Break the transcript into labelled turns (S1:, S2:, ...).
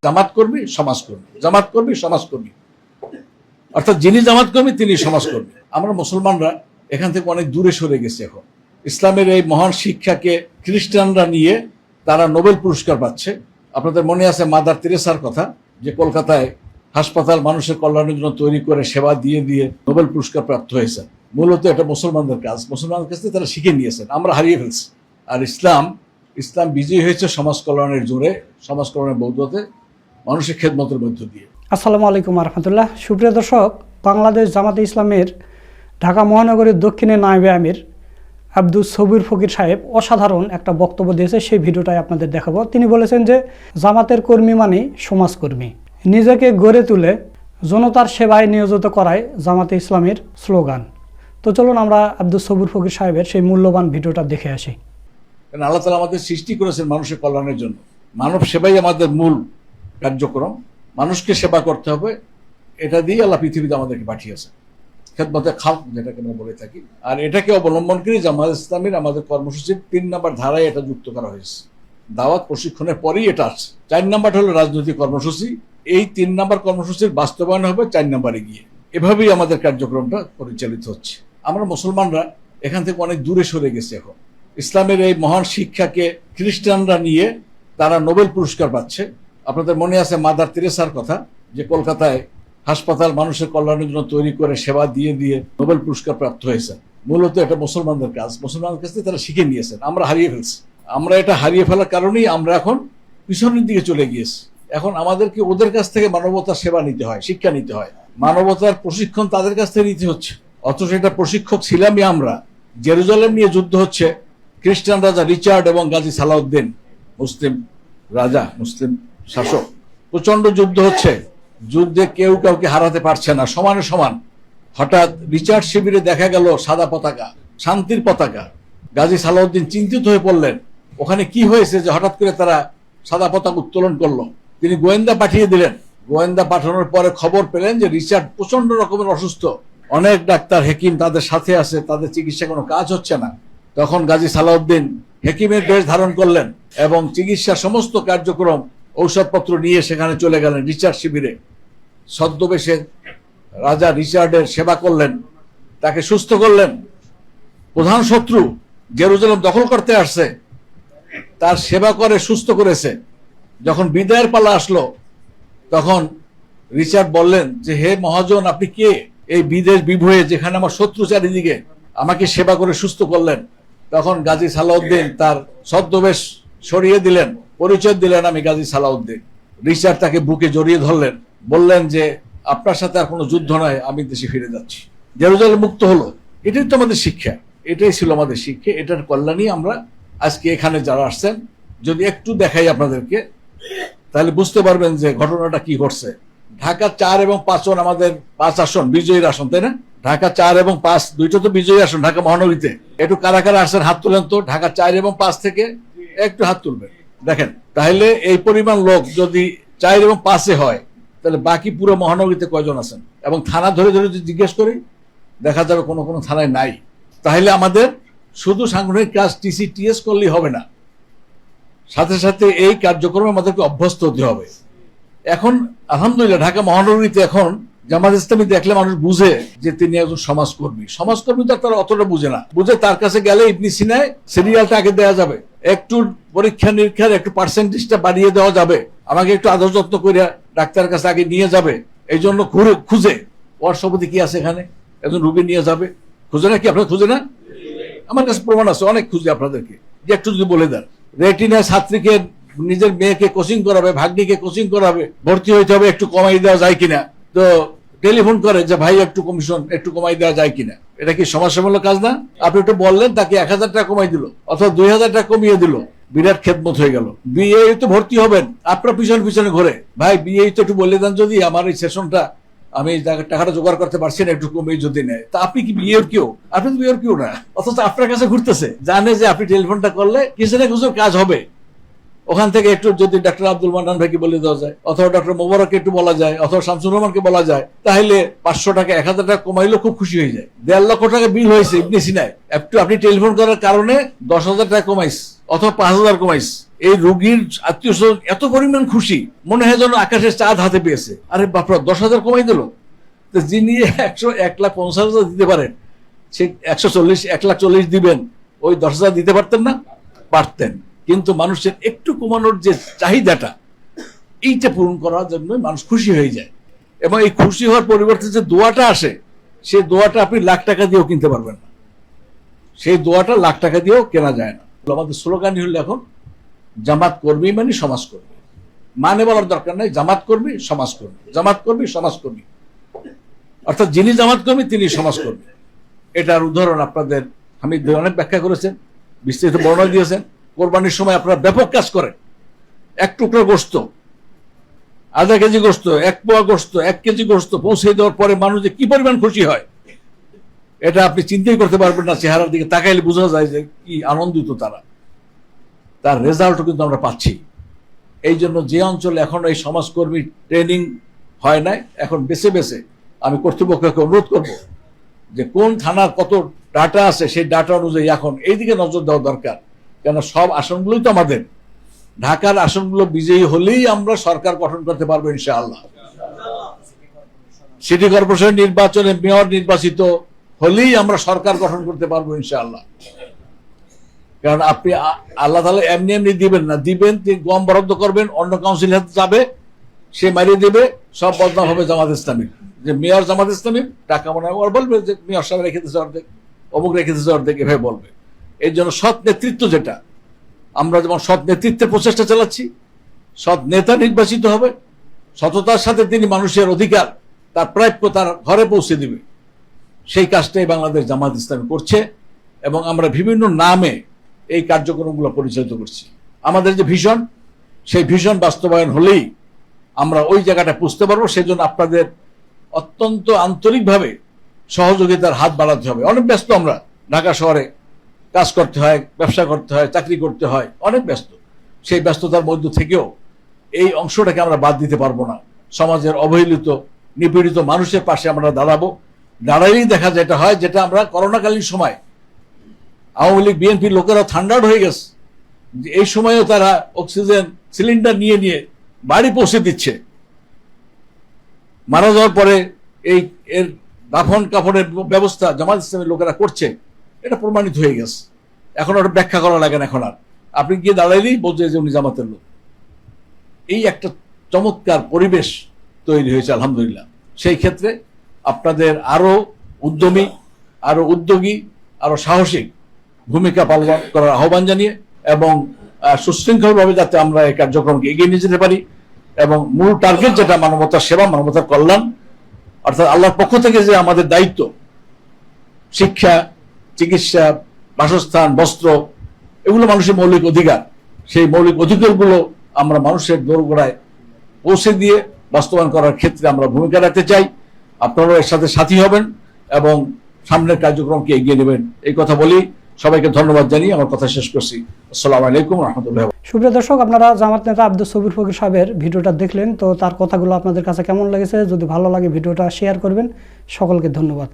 S1: জামাত কর্মী সমাজকর্মী, জামাত কর্মী সমাজকর্মী, অর্থাৎ যিনি জামাত কর্মী তিনি সমাজকর্মী। আমরা মুসলমানরা এখান থেকে অনেক দূরে সরে গেছি। এখন ইসলামের এই মহান শিক্ষাকে খ্রিস্টানরা নিয়ে তারা নোবেল পুরস্কার পাচ্ছে। আপনাদের মনে আছে মাদার তেরেসার কথা, যে কলকাতায় হাসপাতাল মানুষের কল্যাণের জন্য তৈরি করে সেবা দিয়ে দিয়ে নোবেল পুরস্কার প্রাপ্ত হয়েছে। মূলত এটা মুসলমানদের কাজ, মুসলমানদের কাছ থেকে তারা শিখে নিয়েছেন, আমরা হারিয়ে ফেলছি। আর ইসলাম বিজয়ী হয়েছে সমাজ কল্যাণের জোরে, সমাজ কল্যাণের বৌদ্ধতে, মানুষের খেদমতের মধ্য দিয়ে।
S2: আসসালামু আলাইকুম রহমতুল্লাহ। সুপ্রিয় দর্শক, বাংলাদেশ জামাতে ইসলামের ঢাকা মহানগরীর দক্ষিণে নায়েবে আমির আব্দুস সবির ফকির সাহেব অসাধারণ একটা বক্তব্য দিয়েছে, সেই ভিডিওটাই আপনাদের দেখাবো। তিনি বলেছেন যে জামাতের কর্মী মানে সমাজকর্মী, নিজেকে গড়ে তুলে জনতার সেবায় নিয়োজিত করায় জামাতে ইসলামের স্লোগান। তো চলুন আমরা আব্দুস সবির ফকির সাহেবের সেই মূল্যবান ভিডিওটা দেখে আসি।
S1: কারণ আল্লাহ তাআলা আমাদের সৃষ্টি করেছেন মানুষের কল্যাণের জন্য। মানব সেবাই আমাদের মূল কার্যক্রম, মানুষকে সেবা করতে হবে, এটা দিয়ে আল্লাহ পৃথিবীতে আমাদেরকে পাঠিয়েছে। খেদমতে খালক যেটাকে আমরা বলে থাকি। আর এটাকে অবলম্বন করে জামাত ইসলামীর আমাদের কর্মসূচির ৩ নম্বর ধারায় এটা যুক্ত করা হয়েছে। দাওয়াত প্রশিক্ষণের পরেই এটা আছে। ৪ নম্বর হলো রাজনৈতিক কর্মসূচি। এই ৩ নম্বর কর্মসূচির বাস্তবায়ন হবে ৪ নম্বরে গিয়ে। এভাবেই আমাদের কার্যক্রমটা পরিচালিত হচ্ছে। আমরা মুসলমানরা এখান থেকে অনেক দূরে সরে গেছি। এখন ইসলামের এই মহান শিক্ষাকে খ্রিস্টানরা নিয়ে তারা নোবেল পুরস্কার পাচ্ছে। আপনাদের মনে আছে মাদার তেরেসার কথা, যে কলকাতায় হাসপাতাল মানুষের কল্যাণের জন্য তৈরি করে সেবা দিয়ে দিয়ে নোবেল পুরস্কার প্রাপ্ত হয়েছে। মূলত এটা মুসলমানদের কাজ, মুসলমানদের কাছ থেকে তারা শিখে নিয়েছেন, আমরা হারিয়ে ফেলছি। আমরা এটা হারিয়ে ফেলার কারণেই আমরা এখন পিছনের দিকে চলে গিয়েছি। এখন আমাদেরকে ওদের কাছ থেকে মানবতার সেবা নিতে হয়, শিক্ষা নিতে হয়, মানবতার প্রশিক্ষণ তাদের কাছ থেকে নিতে হচ্ছে। অথচ এটা প্রশিক্ষক ছিলামই আমরা। জেরুজালেম নিয়ে যুদ্ধ হচ্ছে, খ্রিস্টান রাজা রিচার্ড এবং গাজী সালাউদ্দিন, মুসলিম রাজা, মুসলিম শাসক, প্রচন্ড যুদ্ধ হচ্ছে। যুদ্ধে কেউ কাউকে হারাতে পারছে না, সমানে সমান। হঠাৎ রিচার্ড শিবিরে দেখা গেল সাদা পতাকা, শান্তির পতাকা। গাজী সালাউদ্দিন চিন্তিত হয়ে পড়লেন, ওখানে কি হয়েছে যে হঠাৎ করে তারা সাদা পতাকা উত্তোলন করলো। তিনি গোয়েন্দা পাঠিয়ে দিলেন। গোয়েন্দা পাঠানোর পরে খবর পেলেন যে রিচার্ড প্রচন্ড রকমের অসুস্থ, অনেক ডাক্তার হেকিম তাদের সাথে আছে, তাদের চিকিৎসা কোনো কাজ হচ্ছে না। তখন গাজী সালাউদ্দিন হেকিমের বেশ ধারণ করলেন এবং চিকিৎসার সমস্ত কার্যক্রম ঔষধপত্র নিয়ে সেখানে চলে গেলেন রিচার্ড শিবিরে। ছদ্মবেশে রাজা রিচার্ডের সেবা করলেন, তাকে সুস্থ করলেন। প্রধান শত্রু জেরুজালেম দখল করতে আসছে, তার সেবা করে সুস্থ করেছে। যখন বিদায়ের পালা আসলো, তখন রিচার্ড বললেন যে হে মহাজন, আপনি কে? এই বিদেশ বিভয়ে যেখানে আমার শত্রু চারিদিকে, আমাকে সেবা করে সুস্থ করলেন। তখন গাজী সালাউদ্দিন তার ছদ্মবেশ সরিয়ে দিলেন, পরিচয় দিলেন, আমি গাজী সালাউদ্দিন। রিচার্ড তাকে বুকে জড়িয়ে ধরলেন, বললেন যে আপনার সাথে আর কোনো যুদ্ধ নয়, আমি দেশে ফিরে যাচ্ছি। জেরুজালেম মুক্ত হলো। এটাই তো আমাদের শিক্ষা, এটাই ছিল আমাদের শিক্ষা। এটার কল্যাণই আমরা আজকে এখানে যারা আসছেন, যদি একটু দেখাই আপনাদেরকে, তাহলে বুঝতে পারবেন যে ঘটনাটা কি ঘটছে। ঢাকা ৪ এবং ৫ আমাদের ৫ আসন বিজয়ীর আসন, তাই না? ঢাকা ৪ এবং ৫ দুইটা তো বিজয়ী আসন ঢাকা মহানগরীতে। একটু কারা কারা আসছেন হাত তুলেন তো, ঢাকা ৪ এবং ৫ থেকে একটু হাত তুলবেন। দেখেন, তাহলে এই পরিমাণ লোক যদি ৪ এবং ৫ হয়, তাহলে বাকি পুরো মহানগরীতে কয়জন আছেন? এবং থানা ধরে ধরে যদি জিজ্ঞেস করি, দেখা যাবে কোনো কোনো থানায় নাই। তাহলে আমাদের শুধু সাংগঠনিক কাজ টিসি টিএস করলেই হবে না, সাথে সাথে এই কার্যক্রমে আমাদেরকে অভ্যস্ত হতে হবে। এখন আলহামদুলিল্লাহ ঢাকা মহানগরীতে এখন জামাত ইসলামী দেখলে মানুষ বুঝে যে তিনি একজন সমাজকর্মী। সমাজকর্মী তো তারা অতটা বুঝে না। বুঝে তার কাছে গেলে ইবনে সিনায় সিরিয়ালটা আগে দেওয়া যাবে, একটু পরীক্ষা নিরীক্ষার একটু পার্সেন্টেজটা বাড়িয়ে দেওয়া যাবে, আমাকে একটু আদর যত্ন করে ডাক্তারের কাছে আগে নিয়ে যাবে। এই জন্য খুঁজে ওর সভাপতি কি আছে এখানে, একজন রুগী নিয়ে যাবে, খুঁজে না? কি আপনার খুঁজে না? আমার কাছে প্রমাণ আছে, অনেক খুঁজে আপনাদেরকে, যে একটু যদি বলে দেন। রেটিনা ছাত্রীকে, নিজের মেয়েকে কোচিং করাবে, ভাগ্নিকে কোচিং করাবে, ভর্তি হইতে হবে, একটু কমাই দেওয়া যায় কিনা, তো টেলিফোন করে যে ভাই একটু কমিশন একটু কমাই দেওয়া যায় কিনা। এটা কি সমাজসেবামূলক কাজ না? আপনি একটু বললেন, তাকে ১,০০০ টাকা কমাই দিল অথবা ২,০০০ টাকা কমিয়ে দিল, বিরাট খেদমত হয়ে গেল। বিয়ে তো ভর্তি হবেন, আপনার পিছনে পিছনে ঘুরে, ভাই বিয়ে তো একটু বলে দেন, যদি আমার এই সেশনটা আমি টাকাটা জোগাড় করতে পারছি না, একটু কমে যদি নেয়। তা আপনি কি বিয়ের কেউ? আপনি তো বিয়ের কেউ না, অথচ আপনার কাছে ঘুরতেছে, জানে যে আপনি টেলিফোনটা করলে কিছু না কিছু কাজ হবে। ওখান থেকে একটু যদি ডক্টর আব্দুল মান্নান ভাইকে বলে দেওয়া যায়, অথবা ডক্টর মোবারককে একটু বলা যায়, অথবা শামসুর রহমানকে বলা যায়, তাহলে 500 টাকা 1000 টাকা কমাইলেও খুব খুশি হয়ে যায়। 1.5 লক্ষ টাকা বিল হয়েছে ইবনে সিনায়, একটু আপনি টেলিফোন করার কারণে 10,000 টাকা কমাইস অথবা 5,000 কমাইস, এই রোগীর আত্মীয় স্বজন এত পরিমাণ খুশি, মনে হয় যেন আকাশের চাঁদ হাতে পেয়েছে। আরে বাপরা, 10,000 কমাই দিল। তো যিনি 1,50,000 দিতে পারেন, সে 1,40,000 দিবেন, ওই 10,000 দিতে পারতেন না? পারতেন। কিন্তু মানুষের একটু কমানোর যে চাহিদাটা, এইটা পূরণ করার জন্য মানুষ খুশি হয়ে যায়। এবং এই খুশি হওয়ার পরিবর্তে যে দোয়াটা আসে, সেই দোয়াটা আপনি লাখ টাকা দিয়েও কিনতে পারবেন না। সেই দোয়াটা লাখ টাকা দিয়েও কেনা যায় না। আমাদের স্লোগানই হলো এখন জামাত কর্মী মানে সমাজ কর্মী। মানে বলার দরকার নাই, জামাত কর্মী সমাজ কর্মী, জামাত কর্মী সমাজ কর্মী, অর্থাৎ যিনি জামাত কর্মী তিনি সমাজ কর্মী। এটার উদাহরণ আপনাদের হামিদ ভাই অনেক ব্যাখ্যা করেছেন, বিস্তারিত বর্ণনা দিয়েছেন। কোরবানির সময় আপনারা ব্যাপক কাজ করেন। 1 টুকরো গোশত, আধা কেজি গোশত, 1 পোয়া গোশত, 1 কেজি গোশত পৌঁছে দেওয়ার পরে মানুষ যে কি পরিমাণ খুশি হয়, এটা আপনি চিন্তাই করতে পারবেন না। চেহারার দিকে তাকাইলে বোঝা যায় যে কি আনন্দিত তারা। তার রেজাল্টও কিন্তু আমরা পাচ্ছি। এই জন্য যে অঞ্চলে এখন এই সমাজকর্মী ট্রেনিং হয় নাই, এখন বেছে বেছে আমি কর্তৃপক্ষকে অনুরোধ করব যে কোন থানার কত ডাটা আছে, সেই ডাটা অনুযায়ী এখন এইদিকে নজর দেওয়া দরকার। কেন সব আসনগুলোই তো আমাদের, ঢাকার আসনগুলো বিজয়ী হলেই আমরা সরকার গঠন করতে পারবো ইনশাআল্লাহ। সিটি কর্পোরেশন নির্বাচনে মেয়র নির্বাচিত হলেই আমরা সরকার গঠন করতে পারবো ইনশাআল্লাহ। কারণ আপনি আল্লাহ তাআলা এমনি এমনি দিবেন না, দিবেন গম বরাদ্দ করবেন, অন্য কাউন্সিল হাতে যাবে, সে মারিয়ে দেবে, সব বদনাম হবে জামাত ইসলামী। যে মেয়র জামাত ইসলামী টাকা মনে হয় বলবে যে মেয়র সাহেব রেখে দিয়েছে অর্ধেক, অমুক রেখে দিয়েছে অর্ধেক, এভাবে বলবে। এই জন্য সৎ নেতৃত্ব, যেটা আমরা যেমন সৎ নেতৃত্বের প্রচেষ্টা চালাচ্ছি, সৎ নেতা নির্বাচিত হবে, সততার সাথে তিনি মানুষের অধিকার, তার প্রাপ্য তার ঘরে পৌঁছে দিবে, সেই কাজটাই বাংলাদেশ জামাত ইসলামী করছে। এবং আমরা বিভিন্ন নামে এই কার্যক্রমগুলো পরিচালিত করছি। আমাদের যে ভিশন, সেই ভিশন বাস্তবায়ন হলেই আমরা ওই জায়গাটা বুঝতে পারবো। সেজন্য আপনাদের অত্যন্ত আন্তরিকভাবে সহযোগিতার হাত বাড়াতে হবে। অনেক ব্যস্ত আমরা, ঢাকা শহরে কাজ করতে হয়, ব্যবসা করতে হয়, চাকরি করতে হয়, অনেক ব্যস্ত। সেই ব্যস্ততার মধ্য থেকেও এই অংশটাকে আমরা বাদ দিতে পারবো না। সমাজের অবহেলিত, নিপীড়িত মানুষের পাশে আমরা দাঁড়াবো। দাঁড়ালেই দেখা যেটা হয়, যেটা আমরা করোনাকালীন সময় আওয়ামী লীগ বিএনপির লোকেরা থান্ডার্ড হয়ে গেছে, যে এই সময়ও তারা অক্সিজেন সিলিন্ডার নিয়ে নিয়ে বাড়ি পৌঁছে দিচ্ছে। মারা যাওয়ার পরে এর দাফন কাফনের ব্যবস্থা জামাত ইসলামের লোকেরা করছে, এটা প্রমাণিত হয়ে গেছে। এখন ওটা ব্যাখ্যা করা লাগে না। এখন আর আপনি গিয়ে দাঁড়াইলেই বোঝে যে উনি জামাতের লোক। এই একটা চমৎকার পরিবেশ তৈরি হয়েছে আলহামদুলিল্লাহ। সেই ক্ষেত্রে আপনাদের আরো উদ্যমী, আরো উদ্যোগী, আরো সাহসিক ভূমিকা পালন করার আহ্বান জানিয়ে, এবং সুশৃঙ্খলভাবে যাতে আমরা এই কার্যক্রমকে এগিয়ে নিয়ে যেতে পারি, এবং মূল টার্গেট যেটা মানবতার সেবা, মানবতার কল্যাণ, অর্থাৎ আল্লাহর পক্ষ থেকে যে আমাদের দায়িত্ব, শিক্ষা, চিকিৎসা, বাসস্থান, বস্ত্র, এগুলো মানুষের মৌলিক অধিকার। সেই মৌলিক অধিকারগুলো আমরা মানুষের দোরগোড়ায় পৌঁছে দিয়ে বাস্তবায়ন করার ক্ষেত্রে আমরা ভূমিকা রাখতে চাই। আপনারাও এর সাথে সাথী হবেন এবং সামনের কার্যক্রমকে এগিয়ে নেবেন, এই কথা বলি। সবাইকে ধন্যবাদ জানিয়ে আমার কথা শেষ করছি। আসসালামু আলাইকুম রহমতুল্লাহ।
S2: সুপ্রিয় দর্শক, আপনারা জামাত নেতা আব্দুস সবির ফকির সাহেবের ভিডিওটা দেখলেন, তো তার কথাগুলো আপনাদের কাছে কেমন লেগেছে? যদি ভালো লাগে ভিডিওটা শেয়ার করবেন। সকলকে ধন্যবাদ।